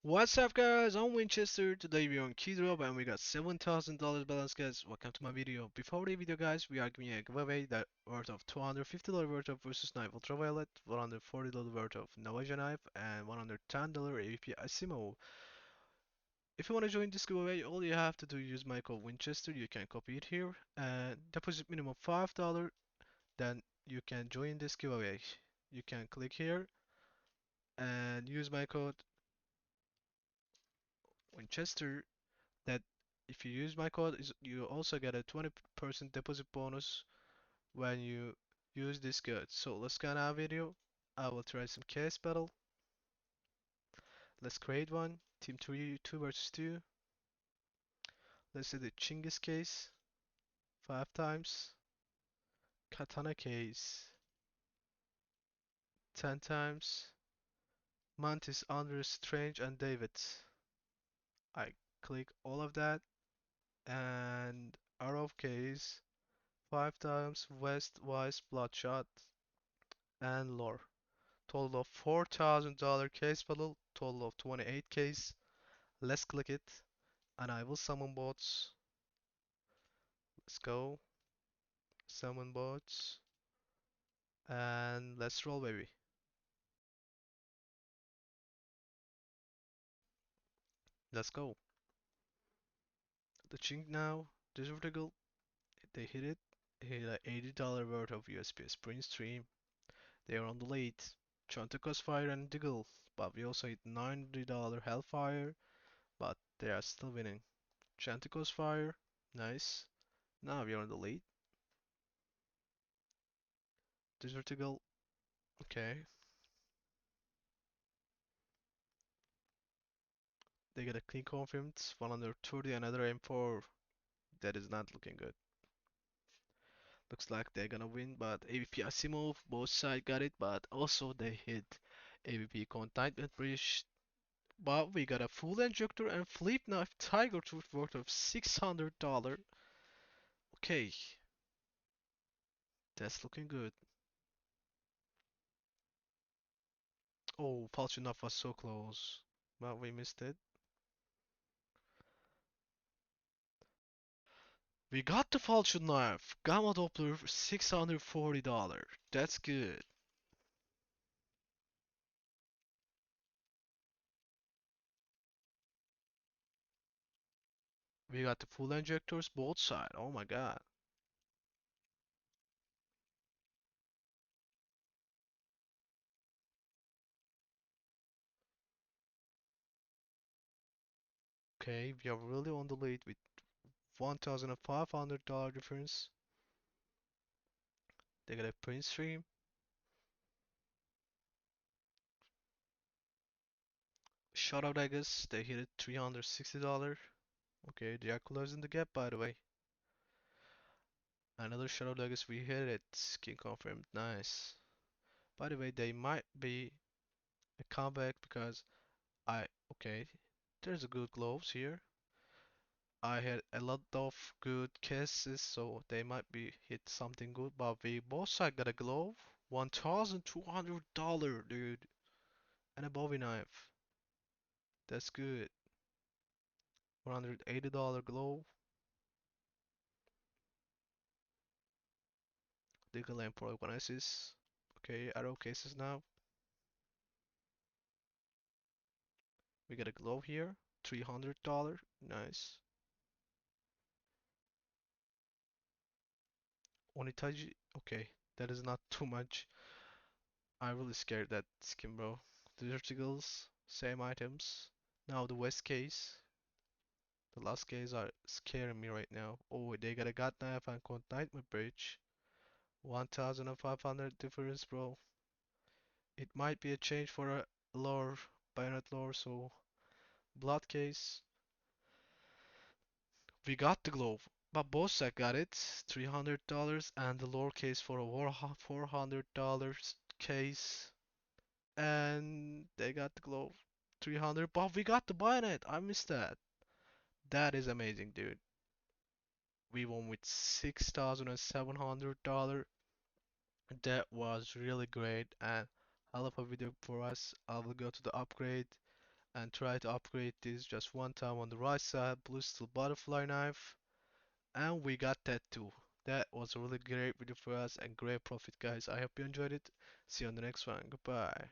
What's up guys, I'm Winchester. Today we're on Keydrop and we got $7,000 balance guys. Welcome to my video. Before the video guys, we are giving a giveaway that worth of $250 worth of versus knife ultraviolet, $140 worth of Navaja knife, and $110 AVP Asimo. If you want to join this giveaway, all you have to do is use my code Winchester. You can copy it here and deposit minimum $5. Then you can join this giveaway. You can click here and use my code Winchester that if you use my code you also get a 20% deposit bonus when you use this code. So let's get our video. I will try some case battle. Let's create one. Team 3, 2 versus 2. Let's do the Chinggis case 5 times. Katana case 10 times. Mantis, Andres, Strange, and David. I click all of that and Arrow case 5 times. West, Wise, Bloodshot, and Lore. Total of $4,000 case battle, total of 28 case. Let's click it, and I will summon bots. Let's go, summon bots, and let's roll, baby. Let's go. The chink now, this vertical, they hit it. Hit a $80 worth of USP sprint stream. They are on the lead. Chanticleer's fire and Diggle, but we also hit $90 Hellfire, but they are still winning. Chanticleer's fire, nice. Now we are on the lead. This vertical, okay. They get a clean confirmed, 130, another M4. That is not looking good. Looks like they're gonna win, but AVP Asimov, both sides got it, but also they hit AVP Containment Bridge. But we got a full injector and flip knife Tiger Tooth worth of $600. Okay, that's looking good. Oh, Falchion knife was so close, but we missed it. We got the Falchion knife, Gamma Doppler, $640. That's good. We got the full injectors both side. Oh my god. Okay, we are really on the lead with $1,500 difference. They got a print stream. Shoutout, I guess. They hit it $360. Okay, they are closing the gap, by the way. Another shoutout, I guess we hit it. Skin confirmed. Nice. By the way, they might be a comeback because okay, there's a good gloves here. I had a lot of good cases, so they might be hit something good. But we both side got a glove, $1,200, dude, and a Bowie knife. That's good. $180 glove. Legal lamp for organizes. Okay, arrow cases now. We got a glove here, $300. Nice. Onitaji. Okay, that is not too much. I'm really scared that skin, bro. The verticals, same items. Now the west case. The last case are scaring me right now. Oh, they got a god knife and containment bridge. 1,500 difference, bro. It might be a change for a lore, bayonet lore, so blood case. We got the glove, but Bosak got it, $300, and the lore case for a $400 case, and they got the glove, 300. But we got the bayonet. I missed that. That is amazing, dude. We won with $6,700. That was really great, and I love a video for us. I will go to the upgrade and try to upgrade this just one time on the right side. Blue steel butterfly knife. And we got that too. That was a really great video for us and great profit, guys. I hope you enjoyed it. See you on the next one. Goodbye.